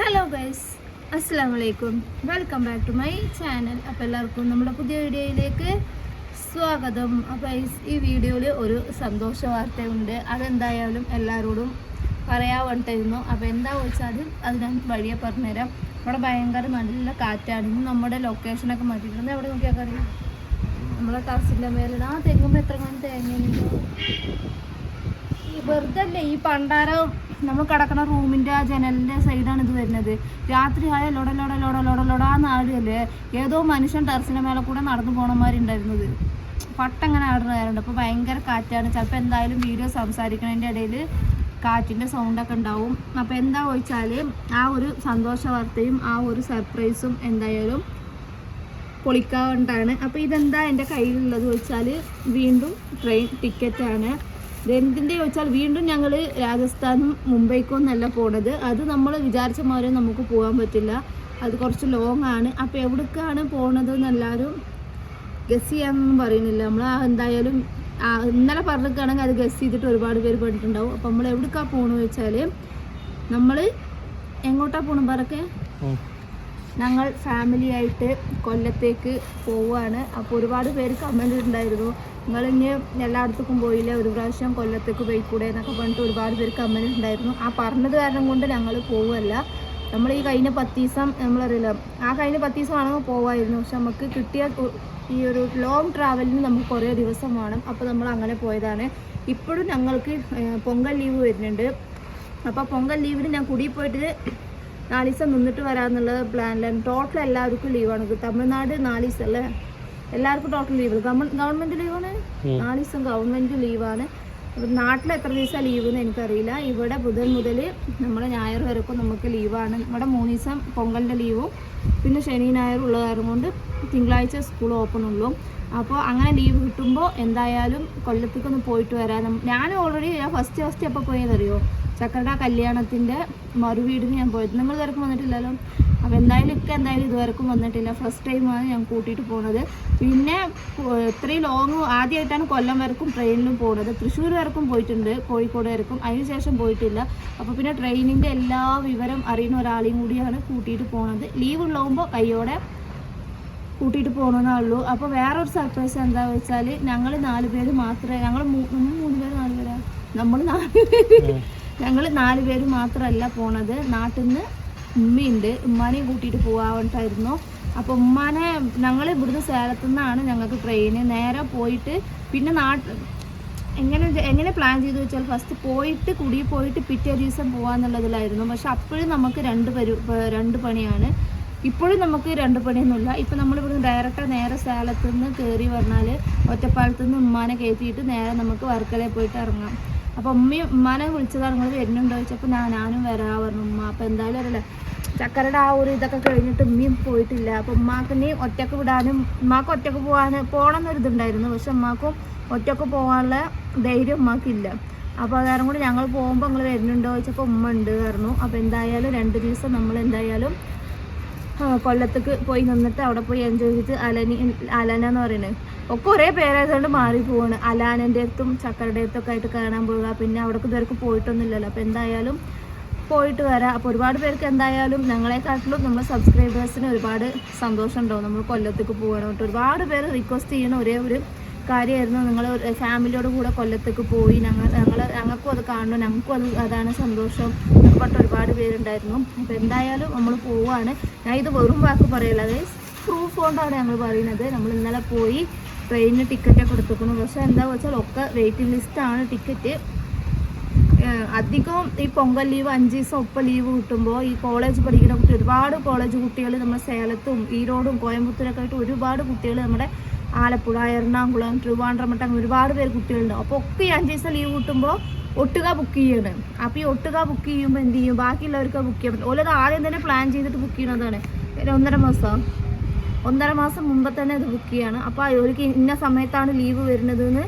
Hello guys, അസ്സാം വലൈക്കും. Welcome back to my channel. അപ്പോൾ എല്ലാവർക്കും നമ്മുടെ പുതിയ വീഡിയോയിലേക്ക് സ്വാഗതം. അപ്പോൾ ഈ വീഡിയോയിൽ ഒരു സന്തോഷ വാർത്തയുണ്ട്. അതെന്തായാലും എല്ലാവരോടും പറയാൻ അപ്പോൾ എന്താ വെച്ചാൽ അത് ഞാൻ വഴിയെ പറഞ്ഞുതരാം. ഇവിടെ ഭയങ്കര നല്ല കാറ്റാണ്. ഇന്ന് നമ്മുടെ ലൊക്കേഷനൊക്കെ മാറ്റിയിട്ടുണ്ട്. എവിടെ നോക്കിയാൽ അറിയാം, നമ്മളെ ടെറസിൻ്റെ മേലെ ആ തെങ്ങുമ്പോൾ എത്ര മണി തേങ്ങയുണ്ടോ. ഈ വെറുതെ അല്ലേ ഈ പണ്ടാരം നമ്മൾ കിടക്കുന്ന റൂമിൻ്റെ ആ ജനലിൻ്റെ സൈഡാണ് ഇത് വരുന്നത്. രാത്രി ആയ ലൊട നാടുകല്ലേ. ഏതോ മനുഷ്യൻ ടെറസിൻ്റെ മേലെ കൂടെ നടന്നു പോകണമാരുണ്ടായിരുന്നത്. പട്ടങ്ങനെ ആടുന്നവരുണ്ട്. അപ്പോൾ ഭയങ്കര കാറ്റാണ്. ചിലപ്പോൾ എന്തായാലും വീഡിയോ സംസാരിക്കുന്നതിൻ്റെ ഇടയിൽ കാറ്റിൻ്റെ സൗണ്ടൊക്കെ ഉണ്ടാവും. അപ്പോൾ എന്താ ചോദിച്ചാൽ ആ ഒരു സന്തോഷ വാർത്തയും ആ ഒരു സർപ്രൈസും എന്തായാലും പൊളിക്കാവുന്നതാണ്. അപ്പോൾ ഇതെന്താ എൻ്റെ കയ്യിലുള്ളത് ചോദിച്ചാൽ വീണ്ടും ട്രെയിൻ ടിക്കറ്റാണ്. എന്തിൻ്റെ ചോദിച്ചാൽ വീണ്ടും ഞങ്ങൾ രാജസ്ഥാനും മുംബൈക്കൊന്നല്ല പോണത്. അത് നമ്മൾ വിചാരിച്ച മാതിരി നമുക്ക് പോകാൻ പറ്റില്ല. അത് കുറച്ച് ലോങ് ആണ്. അപ്പോൾ എവിടേക്കാണ് പോണത് എന്നെല്ലാവരും ഗസ് ചെയ്യാനൊന്നും പറയുന്നില്ല. നമ്മൾ എന്തായാലും ഇന്നലെ പറഞ്ഞിട്ടാണെങ്കിൽ അത് ഗസ് ചെയ്തിട്ട് ഒരുപാട് പേര് പറഞ്ഞിട്ടുണ്ടാവും. അപ്പോൾ നമ്മൾ എവിടേക്കാണ് പോകണമെന്ന് വെച്ചാൽ നമ്മൾ എങ്ങോട്ടാണ് പോകണം പറക്കെ ഞങ്ങൾ ഫാമിലി ആയിട്ട് കൊല്ലത്തേക്ക് പോവുകയാണ്. അപ്പോൾ ഒരുപാട് പേര് കമൻറ്റ് ഉണ്ടായിരുന്നു, നിങ്ങൾ ഇനി എല്ലായിടത്തേക്കും പോയില്ലേ, ഒരു പ്രാവശ്യം കൊല്ലത്തേക്ക് പോയിക്കൂടെ എന്നൊക്കെ പറഞ്ഞിട്ട് ഒരുപാട് പേര് കമൻറ്റ് ഉണ്ടായിരുന്നു. ആ പറഞ്ഞത് കാരണം കൊണ്ട് ഞങ്ങൾ പോവുകയല്ല. നമ്മൾ ഈ കഴിഞ്ഞ 10 ദിവസം നമ്മളറിയില്ല, ആ കഴിഞ്ഞ 10 ദിവസം ആണെങ്കിൽ പോവായിരുന്നു. പക്ഷെ നമുക്ക് കിട്ടിയ ഈ ഒരു ലോങ് ട്രാവലിന് നമുക്ക് കുറേ ദിവസം വേണം. അപ്പോൾ നമ്മൾ അങ്ങനെ പോയതാണ്. ഇപ്പോഴും ഞങ്ങൾക്ക് പൊങ്കൽ ലീവ് വരുന്നുണ്ട്. അപ്പോൾ പൊങ്കൽ ലീവിന് ഞാൻ കുടി പോയിട്ട് 4 ദിവസം നിന്നിട്ട് വരാമെന്നുള്ള പ്ലാനിലാണ്. ടോട്ടൽ എല്ലാവർക്കും ലീവാണ്. തമിഴ്നാട് 4 ദിവസം അല്ലേ, എല്ലാവർക്കും ടോട്ടൽ ലീവ്. ഗവൺമെൻറ് ലീവാണ്. 4 ദിവസം ഗവൺമെൻറ് ലീവാണ്. നാട്ടിൽ എത്ര ദിവസം ലീവെന്ന് എനിക്കറിയില്ല. ഇവിടെ ബുധൻ മുതൽ നമ്മുടെ ഞായർ വരെക്കും നമുക്ക് ലീവാണ്. ഇവിടെ 3 ദിവസം പൊങ്കലിൻ്റെ ലീവും പിന്നെ ശനി ഞായർ ഉള്ള കാരണം കൊണ്ട് തിങ്കളാഴ്ച സ്കൂൾ ഓപ്പൺ ഉള്ളൂ. അപ്പോൾ അങ്ങനെ ലീവ് കിട്ടുമ്പോൾ എന്തായാലും കൊല്ലത്തേക്കൊന്ന് പോയിട്ട് വരാം. ഞാൻ ഓൾറെഡി ഫസ്റ്റ് എപ്പോൾ പോയതറിയോ, ചക്കരുടെ കല്യാണത്തിൻ്റെ മറുവീടിന് ഞാൻ പോയത്. നിങ്ങൾ ഇതുവരെക്കും വന്നിട്ടില്ലല്ലോ. അപ്പോൾ എന്തായാലും ഇതുവരെക്കും വന്നിട്ടില്ല. ഫസ്റ്റ് ടൈമാണ് ഞാൻ കൂട്ടിയിട്ട് പോകുന്നത്. പിന്നെ ഇത്രയും ലോങ് ആദ്യമായിട്ടാണ് കൊല്ലം വരെക്കും ട്രെയിനിലും പോകുന്നത്. തൃശ്ശൂർ വരെക്കും പോയിട്ടുണ്ട്, കോഴിക്കോട് വരെക്കും. അതിനുശേഷം പോയിട്ടില്ല. അപ്പോൾ പിന്നെ ട്രെയിനിൻ്റെ എല്ലാ വിവരം അറിയുന്ന ഒരാളെയും കൂടിയാണ് കൂട്ടിയിട്ട് പോകുന്നത്. ലീവ് ഉള്ളാകുമ്പോൾ കയ്യോടെ കൂട്ടിയിട്ട് പോകണമെന്നേ ഉള്ളൂ. അപ്പോൾ വേറൊരു സർപ്രൈസ് എന്താണെന്ന് വെച്ചാൽ ഞങ്ങൾ 4 പേര് മാത്രമേ, ഞങ്ങൾ 3 പേര് 4 പേരാ, ഞങ്ങൾ 4 പേര് മാത്രമല്ല പോണത്. നാട്ടിൽ നിന്ന് ഉമ്മയുണ്ട്, ഉമ്മാനെയും കൂട്ടിയിട്ട് പോകാനായിട്ടായിരുന്നു. അപ്പോൾ ഉമ്മാനെ ഞങ്ങൾ ഇവിടുന്ന് സേലത്തു നിന്നാണ് ഞങ്ങൾക്ക് ട്രെയിന് നേരെ പോയിട്ട് പിന്നെ എങ്ങനെ പ്ലാൻ ചെയ്തു വെച്ചാൽ ഫസ്റ്റ് പോയിട്ട് കുടി പോയിട്ട് പിറ്റേ ദിവസം പോകാമെന്നുള്ളതിലായിരുന്നു. പക്ഷെ അപ്പോഴും നമുക്ക് 2 പണിയാണ്. ഇപ്പോഴും നമുക്ക് 2 പണിയൊന്നുമില്ല. ഇപ്പം നമ്മളിവിടുന്ന് ഡയറക്റ്റ് നേരെ സേലത്തു നിന്ന് കയറി പറഞ്ഞാൽ ഒറ്റപ്പാലത്തു നിന്ന് ഉമ്മാനെ കയറ്റിയിട്ട് നേരെ നമുക്ക് വർക്കലയിൽ പോയിട്ട് ഇറങ്ങാം. അപ്പോൾ ഉമ്മാനെ വിളിച്ചതാണ്, നിങ്ങൾ വരുന്നുണ്ടോ ചോദിച്ചപ്പോൾ ഞാനും വരാൻ പറഞ്ഞു ഉമ്മ. അപ്പോൾ എന്തായാലും അറിയില്ല, ചക്കരയുടെ ആ ഒരു ഇതൊക്കെ കഴിഞ്ഞിട്ട് ഉമ്മയും പോയിട്ടില്ല. അപ്പോൾ ഉമ്മാക്കിനി ഒറ്റക്ക് വിടാനും ഉമ്മാക്ക് ഒറ്റക്ക് പോകണമെന്നൊരിതുണ്ടായിരുന്നു. പക്ഷെ ഉമ്മാക്കും ഒറ്റക്ക് പോകാനുള്ള ധൈര്യം ഉമ്മാക്കില്ല. അപ്പോൾ അത് കാരണം കൂടി ഞങ്ങൾ പോകുമ്പോൾ നിങ്ങൾ വരുന്നുണ്ടോ ചോദിച്ചപ്പോൾ ഉമ്മ ഉണ്ട് പറഞ്ഞു. അപ്പോൾ എന്തായാലും 2 ദിവസം നമ്മൾ എന്തായാലും കൊല്ലത്തേക്ക് പോയി നിന്നിട്ട് അവിടെ പോയി എൻജോയ് ചെയ്ത് അലന എന്ന് പറയുന്നത് ഒക്കെ ഒരേ പേരായതുകൊണ്ട് മാറിപ്പോവാണ്. അലാനൻ്റെ അടുത്തും ചക്കരയുടെ അടുത്തൊക്കെ ആയിട്ട് കാണാൻ പോവുക. പിന്നെ അവിടേക്ക് ഇതുവരെ പോയിട്ടൊന്നുമില്ലല്ലോ. അപ്പോൾ എന്തായാലും പോയിട്ട് വരാം. അപ്പോൾ ഒരുപാട് പേർക്ക് എന്തായാലും ഞങ്ങളെക്കാട്ടിലും നമ്മുടെ സബ്സ്ക്രൈബേഴ്സിന് ഒരുപാട് സന്തോഷം ഉണ്ടാവും നമ്മൾ കൊല്ലത്തേക്ക് പോകാനായിട്ട്. ഒരുപാട് പേര് റിക്വസ്റ്റ് ചെയ്യുന്ന ഒരേ ഒരു കാര്യമായിരുന്നു, നിങ്ങൾ ഫാമിലിയോട് കൂടെ കൊല്ലത്തേക്ക് പോയി ഞങ്ങൾക്കും അത് കാണണം, ഞങ്ങൾക്കും അതാണ് സന്തോഷം എന്നൊക്കെ പറഞ്ഞിട്ട് ഒരുപാട് പേരുണ്ടായിരുന്നു. അപ്പോൾ എന്തായാലും നമ്മൾ പോവുകയാണ്. ഞാൻ ഇത് വെറും വാക്ക് പറയില്ല, അത് പ്രൂഫ് കൊണ്ടാണ് ഞങ്ങൾ പറയുന്നത്. നമ്മൾ ഇന്നലെ പോയി ട്രെയിനിന് ടിക്കറ്റൊക്കെ എടുത്തിരിക്കുന്നു. പക്ഷേ എന്താണെന്ന് വെച്ചാൽ ഒക്കെ വെയിറ്റിംഗ് ലിസ്റ്റാണ് ടിക്കറ്റ്. അധികം ഈ പൊങ്കൽ ലീവ് 5 ദിവസം ഒപ്പം ലീവ് കിട്ടുമ്പോൾ ഈ കോളേജ് പഠിക്കുന്ന ഒരുപാട് കോളേജ് കുട്ടികൾ നമ്മുടെ സേലത്തും ഈരോടും കോയമ്പത്തൂരൊക്കെ ആയിട്ട് ഒരുപാട് കുട്ടികൾ നമ്മുടെ ആലപ്പുഴ, എറണാകുളം, ട്രിവാൻഡ്രം അങ്ങനെ ഒരുപാട് പേര് കുട്ടികളുണ്ടാവും. അപ്പോൾ ഒക്കെ ഈ 5 ദിവസം ലീവ് കിട്ടുമ്പോൾ ഒട്ടുക ബുക്ക് ചെയ്യണം. അപ്പോൾ ഈ ഒട്ടുക ബുക്ക് ചെയ്യുമ്പോൾ എന്ത് ചെയ്യും, ബാക്കിയുള്ളവർക്ക് ബുക്ക് ചെയ്യാൻ പറ്റും. ഓരോ ആദ്യം തന്നെ പ്ലാൻ ചെയ്തിട്ട് ബുക്ക് ചെയ്യണതാണ്. 1.5 മാസം മുമ്പ് തന്നെ ഇത് ബുക്ക് ചെയ്യാണ്. അപ്പോൾ അവർക്ക് ഇന്ന സമയത്താണ് ലീവ് വരുന്നതെന്ന്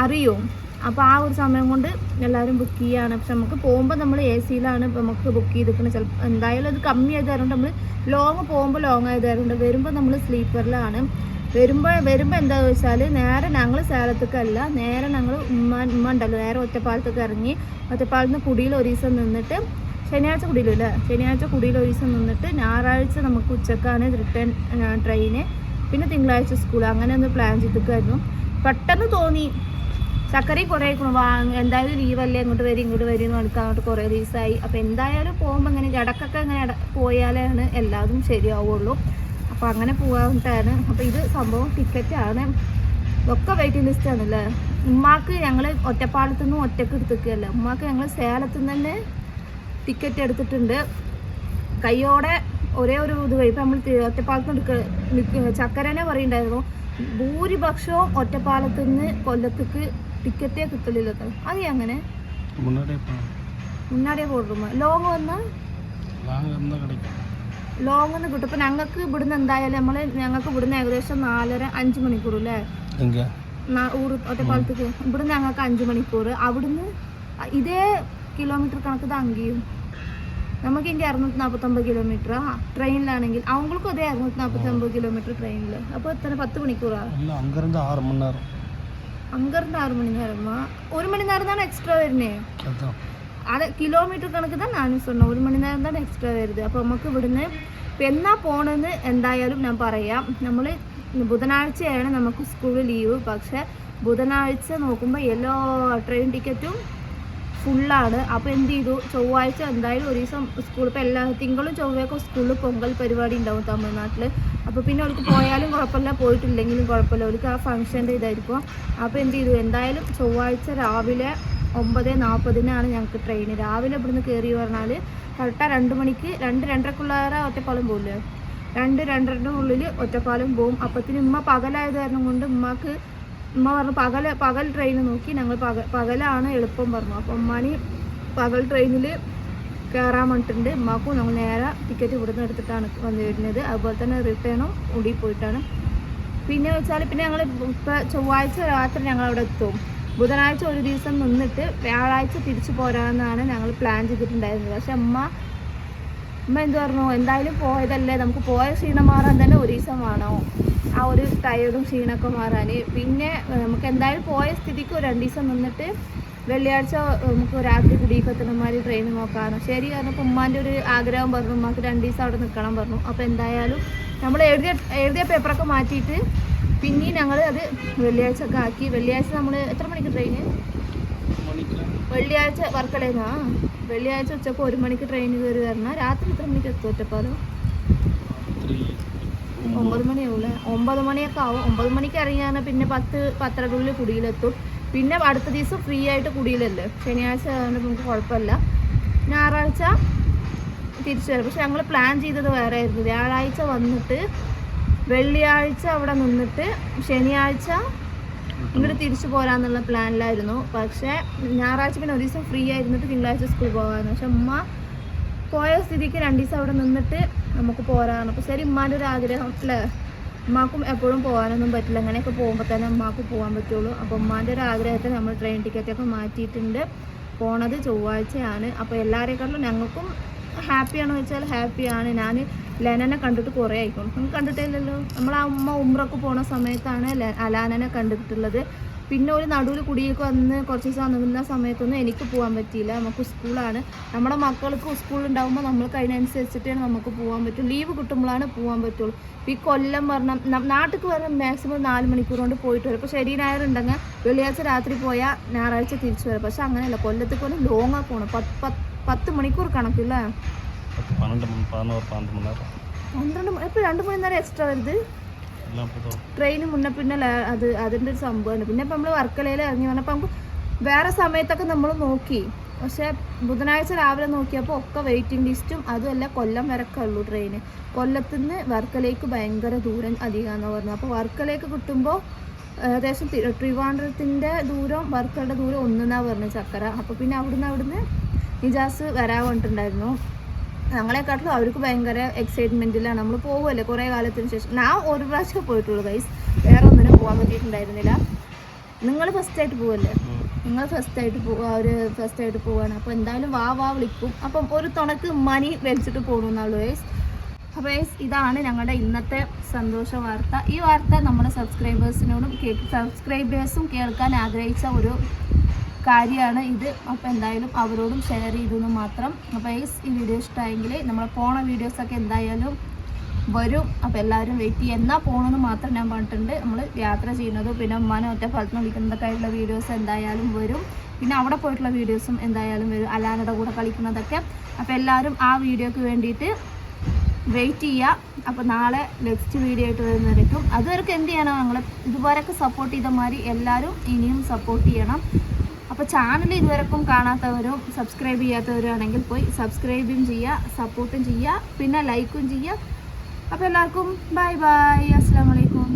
അറിയും. അപ്പോൾ ആ ഒരു സമയം കൊണ്ട് എല്ലാവരും ബുക്ക് ചെയ്യുകയാണ്. പക്ഷെ നമുക്ക് പോകുമ്പോൾ നമ്മൾ AC-യിലാണ് നമുക്ക് ബുക്ക് ചെയ്തിരിക്കുന്നത്. ചിലപ്പോൾ എന്തായാലും അത് കമ്മിയായത് കാരണം നമ്മൾ ലോങ് പോകുമ്പോൾ ലോങ് ആയത് കാരണം വരുമ്പോൾ നമ്മൾ സ്ലീപ്പറിലാണ്. വരുമ്പോൾ എന്താണെന്ന് വെച്ചാൽ നേരെ ഞങ്ങൾ സേലത്തേക്കല്ല, നേരെ ഞങ്ങൾ ഉമ്മ ഉണ്ടല്ലോ നേരെ ഒറ്റപ്പാലത്തേക്ക് ഇറങ്ങി ഒറ്റപ്പാലത്ത് നിന്ന് കുടിയിൽ 1 ദിവസം നിന്നിട്ട് ശനിയാഴ്ച കുടിയിലല്ലേ, ശനിയാഴ്ച കുടിയിൽ ഒരു ദിവസം നിന്നിട്ട് ഞായറാഴ്ച നമുക്ക് ഉച്ചക്കാണ് റിട്ടേൺ ട്രെയിന്, പിന്നെ തിങ്കളാഴ്ച സ്കൂൾ. അങ്ങനെ ഒന്ന് പ്ലാൻ ചെയ്തിട്ടായിരുന്നു. പെട്ടെന്ന് തോന്നി ചക്കരയും കുറേ എന്തായാലും ലീവല്ലേ, ഇങ്ങോട്ട് വരും എന്ന് പറഞ്ഞിട്ട് അങ്ങോട്ട് കുറേ ദിവസമായി. അപ്പോൾ എന്തായാലും പോകുമ്പോൾ ഇങ്ങനെ ഇടക്കൊക്കെ ഇങ്ങനെ പോയാലാണ് എല്ലാതും ശരിയാവുള്ളൂ. അപ്പോൾ അങ്ങനെ പോകാനായിട്ടാണ്. അപ്പോൾ ഇത് സംഭവം ടിക്കറ്റാണ്, ഇതൊക്കെ വെയിറ്റിംഗ് ലിസ്റ്റാണല്ലേ. ഉമ്മാക്ക് ഞങ്ങൾ ഒറ്റപ്പാലത്തു നിന്നും ഒറ്റക്ക് എടുത്തിക്കുകയല്ല, ഉമ്മാക്ക് ഞങ്ങൾ സേലത്തു നിന്ന് തന്നെ ടിക്കറ്റ് എടുത്തിട്ടുണ്ട്. കയ്യോടെ ഒരേ ഒരു ഇത് വഴി ഇപ്പം നമ്മൾ ഒറ്റപ്പാലത്ത് നിന്ന് ചക്കരനെ പറയുന്നുണ്ടായിരുന്നു, ഭൂരിപക്ഷവും ഒറ്റപ്പാലത്തു നിന്ന് കൊല്ലത്തേക്ക് ടിക്കറ്റേ കിട്ടലില്ല. അത് അങ്ങനെ മുന്നാടിയെ പോടുമ്പോ ലോങ് വന്നാൽ ലോങ് ഒന്ന് കിട്ടും. ഇപ്പം ഞങ്ങൾക്ക് ഇവിടുന്ന് എന്തായാലും ഞങ്ങൾക്ക് ഇവിടുന്ന് ഏകദേശം 4.5 മണിക്കൂർ അല്ലേ ഒറ്റപ്പാലത്തേക്ക്. ഇവിടുന്ന് ഞങ്ങൾക്ക് 5 മണിക്കൂർ, അവിടുന്ന് ഇതേ കിലോമീറ്റർ കണക്ക് തങ്കിയും. നമുക്ക് ഇനി 649 കിലോമീറ്റർ ട്രെയിനിലാണെങ്കിൽ, അവങ്ങൾക്കും അതേ 649 കിലോമീറ്റർ ട്രെയിനിൽ. അപ്പോൾ എത്ര 10 മണിക്കൂറാണ്? അങ്കറിന്റെ 6 മണി നേരം 1 മണി നേരം തന്നെ എക്സ്ട്രാ വരുന്നത്. അത് കിലോമീറ്റർ കണക്ക് തന്നെ ഞാനും சொன்னேன், 1 മണി നേരം തന്നെ എക്സ്ട്രാ വരുന്നത്. അപ്പോൾ നമുക്ക് ഇവിടുന്ന് ഇപ്പം എന്നാ പോണെന്ന് എന്തായാലും ഞാൻ പറയാം. നമ്മൾ ബുധനാഴ്ചയാണ് നമുക്ക് സ്കൂൾ ലീവ്, പക്ഷെ ബുധനാഴ്ച നോക്കുമ്പോൾ എല്ലാ ട്രെയിൻ ടിക്കറ്റും ഫുള്ളാണ്. അപ്പോൾ എന്ത് ചെയ്തു, ചൊവ്വാഴ്ച എന്തായാലും ഒരു ദിവസം സ്കൂൾ, ഇപ്പോൾ എല്ലാ തിങ്കളും ചൊവ്വയൊക്കെ സ്കൂളിൽ പൊങ്കൽ പരിപാടി ഉണ്ടാവും തമിഴ്നാട്ടിൽ. അപ്പോൾ പിന്നെ അവർക്ക് പോയാലും കുഴപ്പമില്ല, പോയിട്ടില്ലെങ്കിലും കുഴപ്പമില്ല, അവർക്ക് ആ ഫംഗ്ഷൻ്റെ ഇതായിരിക്കും. അപ്പോൾ എന്ത് ചെയ്തു, എന്തായാലും ചൊവ്വാഴ്ച രാവിലെ 9:40-നാണ് ഞങ്ങൾക്ക് ട്രെയിൻ. രാവിലെ ഇവിടുന്ന് കയറി പറഞ്ഞാൽ കറക്റ്റാണ് 2 മണിക്ക് 2-2:30 ഒറ്റപ്പാലം പോകില്ലേ, 2-2:30 ഒറ്റപ്പാലം പോവും. അപ്പത്തിന് ഉമ്മ പകലായത് കാരണം കൊണ്ട് ഉമ്മ പറഞ്ഞു പകൽ ട്രെയിൻ നോക്കി. ഞങ്ങൾ പകലാണ് എളുപ്പം പറഞ്ഞു. അപ്പോൾ ഉമ്മാനി പകൽ ട്രെയിനിൽ കയറാൻ വേണ്ടിയിട്ടുണ്ട്. ഉമ്മാക്കും ഞങ്ങൾ നേരെ ടിക്കറ്റ് ഇവിടുന്ന് എടുത്തിട്ടാണ് വന്നു വരുന്നത്. അതുപോലെ തന്നെ റിട്ടേണും ഉടി പോയിട്ടാണ്. പിന്നെ വെച്ചാൽ പിന്നെ ഞങ്ങൾ ഇപ്പോൾ ചൊവ്വാഴ്ച രാത്രി ഞങ്ങൾ അവിടെ എത്തും. ബുധനാഴ്ച ഒരു ദിവസം നിന്നിട്ട് വ്യാഴാഴ്ച തിരിച്ചു പോരാമെന്നാണ് ഞങ്ങൾ പ്ലാൻ ചെയ്തിട്ടുണ്ടായിരുന്നത്. പക്ഷെ ഉമ്മ എന്ത് പറഞ്ഞു, എന്തായാലും പോയതല്ലേ, നമുക്ക് പോയ ക്ഷീണം മാറാൻ തന്നെ ഒരു ദിവസം വേണോ, ആ ഒരു ടയർഡും ക്ഷീണമൊക്കെ മാറാൻ. പിന്നെ നമുക്ക് എന്തായാലും പോയ സ്ഥിതിക്ക് 2 ദിവസം നിന്നിട്ട് വെള്ളിയാഴ്ച നമുക്ക് രാത്രി കുടിക്കത്തനമാര് ട്രെയിൻ നോക്കാനോ ശരി പറഞ്ഞപ്പോൾ ഉമ്മാൻ്റെ ഒരു ആഗ്രഹം പറഞ്ഞു, ഉമ്മാക്ക് 2 ദിവസം അവിടെ നിൽക്കണം പറഞ്ഞു. അപ്പോൾ എന്തായാലും നമ്മൾ എഴുതിയ പേപ്പറൊക്കെ മാറ്റിയിട്ട് പിന്നെയും ഞങ്ങൾ അത് വെള്ളിയാഴ്ച ഒക്കെ ആക്കി. വെള്ളിയാഴ്ച നമ്മൾ എത്ര മണിക്ക് ട്രെയിന്? വെള്ളിയാഴ്ച വർക്കലേന്നാ. വെള്ളിയാഴ്ച ഉച്ചക്ക് 1 മണിക്ക് ട്രെയിൻ കയറി വരണം. രാത്രി എത്ര മണിക്ക് എത്തും ഒറ്റപ്പാലം? 9 മണിയാവൂലേ? 9 മണിയൊക്കെ ആവും. 9 മണിക്ക് ഇറങ്ങിയാണ് പിന്നെ 10-10:30 കുടിയിലെത്തും. പിന്നെ അടുത്ത ദിവസം ഫ്രീ ആയിട്ട് കുടിയിലല്ലേ, ശനിയാഴ്ച ആയതുകൊണ്ട് നമുക്ക് കുഴപ്പമില്ല. ഞായറാഴ്ച തിരിച്ചു വരും. പക്ഷെ ഞങ്ങൾ പ്ലാൻ ചെയ്തത് വേറെ ആയിരുന്നു. വ്യാഴാഴ്ച വന്നിട്ട് വെള്ളിയാഴ്ച അവിടെ നിന്നിട്ട് ശനിയാഴ്ച ഇങ്ങോട്ട് തിരിച്ചു പോരാന്നുള്ള പ്ലാനിലായിരുന്നു. പക്ഷേ ഞായറാഴ്ച പിന്നെ ഒരു ദിവസം ഫ്രീ ആയിരുന്നിട്ട് തിങ്കളാഴ്ച സ്കൂളിൽ പോകാമെന്ന്. പക്ഷെ ഉമ്മ പോയ സ്ഥിതിക്ക് 2 ദിവസം അവിടെ നിന്നിട്ട് നമുക്ക് പോരാണ്. അപ്പോൾ ശരി, ഉമ്മാൻ്റെ ഒരു ആഗ്രഹം അല്ലേ, ഉമ്മാക്കും എപ്പോഴും പോകാനൊന്നും പറ്റില്ല, അങ്ങനെയൊക്കെ പോകുമ്പോൾ തന്നെ ഉമ്മാക്ക് പോകാൻ പറ്റുള്ളൂ. അപ്പോൾ ഉമ്മാൻ്റെ ഒരു ആഗ്രഹത്തിൽ നമ്മൾ ട്രെയിൻ ടിക്കറ്റൊക്കെ മാറ്റിയിട്ടുണ്ട്. പോണത് ചൊവ്വാഴ്ചയാണ്. അപ്പോൾ എല്ലാവരെക്കാളും ഞങ്ങൾക്കും ഹാപ്പിയാണോ വെച്ചാൽ ഹാപ്പിയാണ്. ഞാൻ ലെനനെ കണ്ടിട്ട് കുറേ ആയിക്കോളും, നമുക്ക് കണ്ടിട്ടില്ലല്ലോ. നമ്മൾ ആ ഉമ്മ ഉംറക്ക് പോണ സമയത്താണ് അലാനനെ കണ്ടിട്ടുള്ളത്. പിന്നെ ഒരു നടുവിൽ കുടിയൊക്കെ വന്ന് കുറച്ച് ദിവസം നിന്ന സമയത്തൊന്നും എനിക്ക് പോകാൻ പറ്റിയില്ല, നമുക്ക് സ്കൂളാണ്. നമ്മുടെ മക്കൾക്ക് സ്കൂളുണ്ടാകുമ്പോൾ നമ്മൾക്ക് അതിനനുസരിച്ചിട്ടാണ് നമുക്ക് പോകാൻ പറ്റും. ലീവ് കിട്ടുമ്പോഴാണ് പോകാൻ പറ്റുള്ളൂ. ഈ കൊല്ലം പറഞ്ഞാൽ നാട്ടിൽ വരാൻ മാക്സിമം 4 മണിക്കൂർ കൊണ്ട് പോയിട്ട് വരും. ഇപ്പോൾ ശരി ഞായർ ഉണ്ടെങ്കിൽ വെള്ളിയാഴ്ച രാത്രി പോയാൽ ഞായറാഴ്ച തിരിച്ചു വരും. പക്ഷെ അങ്ങനെയല്ല, കൊല്ലത്തേക്ക് പോലെ ലോങ്ങാണ് പോകണം. 10 മണിക്കൂർ കണക്കില്ല, 12 ഇപ്പോൾ 2 മണി നേരം എക്സ്ട്രാ വരുത് ട്രെയിന് മുന്നേ. പിന്നെ അതിൻ്റെ ഒരു സംഭവമാണ്. പിന്നെ ഇപ്പം നമ്മൾ വർക്കലയിൽ ഇറങ്ങി വന്നപ്പോൾ നമുക്ക് വേറെ സമയത്തൊക്കെ നമ്മൾ നോക്കി. പക്ഷേ ബുധനാഴ്ച രാവിലെ നോക്കിയപ്പോൾ ഒക്കെ വെയിറ്റിംഗ് ലിസ്റ്റും അതുമല്ല കൊല്ലം വരക്കെ ഉള്ളൂ ട്രെയിന്. കൊല്ലത്തുനിന്ന് വർക്കലേക്ക് ഭയങ്കര ദൂരം അധികമാണെന്ന് പറഞ്ഞു. അപ്പോൾ വർക്കലേക്ക് കിട്ടുമ്പോൾ ഏകദേശം ട്രിവാൻഡ്രത്തിൻ്റെ ദൂരം വർക്കലയുടെ ദൂരം 1 പറഞ്ഞു ചക്കര. അപ്പോൾ പിന്നെ അവിടുന്ന് നിജാസ് വരാൻ വേണ്ടിയിട്ടുണ്ടായിരുന്നു. ഞങ്ങളെക്കാട്ടിലും അവർക്ക് ഭയങ്കര എക്സൈറ്റ്മെൻറ്റിലാണ്. നമ്മൾ പോകുമല്ലേ കുറേ കാലത്തിന് ശേഷം. ഞാൻ ഒരു പ്രാവശ്യം പോയിട്ടുള്ളൂ ഗൈസ്, വേറെ ഒന്നിനും പോകാൻ പറ്റിയിട്ടുണ്ടായിരുന്നില്ല. നിങ്ങൾ ഫസ്റ്റായിട്ട് പോവല്ലേ, നിങ്ങൾ ഫസ്റ്റായിട്ട് പോവാണ്. അപ്പോൾ എന്തായാലും വാ വിളിക്കും. അപ്പം ഒരു തുണക്ക് ഉമ്മാനി വലിച്ചിട്ട് പോകണമെന്നുള്ളൂ ഗൈസ്. അപ്പോൾ ഗൈസ് ഇതാണ് ഞങ്ങളുടെ ഇന്നത്തെ സന്തോഷ വാർത്ത. ഈ വാർത്ത നമ്മുടെ സബ്സ്ക്രൈബേഴ്സും കേൾക്കാൻ ആഗ്രഹിച്ച ഒരു കാര്യമാണ് ഇത്. അപ്പോൾ എന്തായാലും അവരോടും ഷെയർ ചെയ്തെന്ന് മാത്രം. അപ്പോൾ ഈ വീഡിയോ ഇഷ്ടമായെങ്കിൽ നമ്മൾ പോണ വീഡിയോസൊക്കെ എന്തായാലും വരും. അപ്പോൾ എല്ലാവരും വെയിറ്റ് ചെയ്യുക. എന്നാൽ പോകണമെന്ന് മാത്രം ഞാൻ പറഞ്ഞിട്ടുണ്ട്. നമ്മൾ യാത്ര ചെയ്യുന്നതും പിന്നെ ഉമ്മാനെ ഒറ്റപ്പാലത്തിന് വിളിക്കുന്നതൊക്കെ ആയിട്ടുള്ള വീഡിയോസ് എന്തായാലും വരും. പിന്നെ അവിടെ പോയിട്ടുള്ള വീഡിയോസും എന്തായാലും വരും, അലാനയുടെ കൂടെ കളിക്കുന്നതൊക്കെ. അപ്പോൾ എല്ലാവരും ആ വീഡിയോക്ക് വേണ്ടിയിട്ട് വെയിറ്റ് ചെയ്യുക. അപ്പോൾ നാളെ നെക്സ്റ്റ് വീഡിയോ ആയിട്ട് വരുന്നതായിരിക്കും. അതുവരെയൊക്കെ എന്ത് ചെയ്യണം, ഞങ്ങൾ ഇതുവരെയൊക്കെ സപ്പോർട്ട് ചെയ്ത മാതിരി എല്ലാവരും ഇനിയും സപ്പോർട്ട് ചെയ്യണം. അപ്പോൾ ചാനൽ ഇതുവരെക്കും കാണാത്തവരും സബ്സ്ക്രൈബ് ചെയ്യാത്തവരും ആണെങ്കിൽ പോയി സബ്സ്ക്രൈബും ചെയ്യുക, സപ്പോർട്ടും ചെയ്യുക, പിന്നെ ലൈക്കും ചെയ്യുക. അപ്പോൾ എല്ലാവർക്കും ബൈ ബൈ, അസ്സലാമു അലൈക്കും.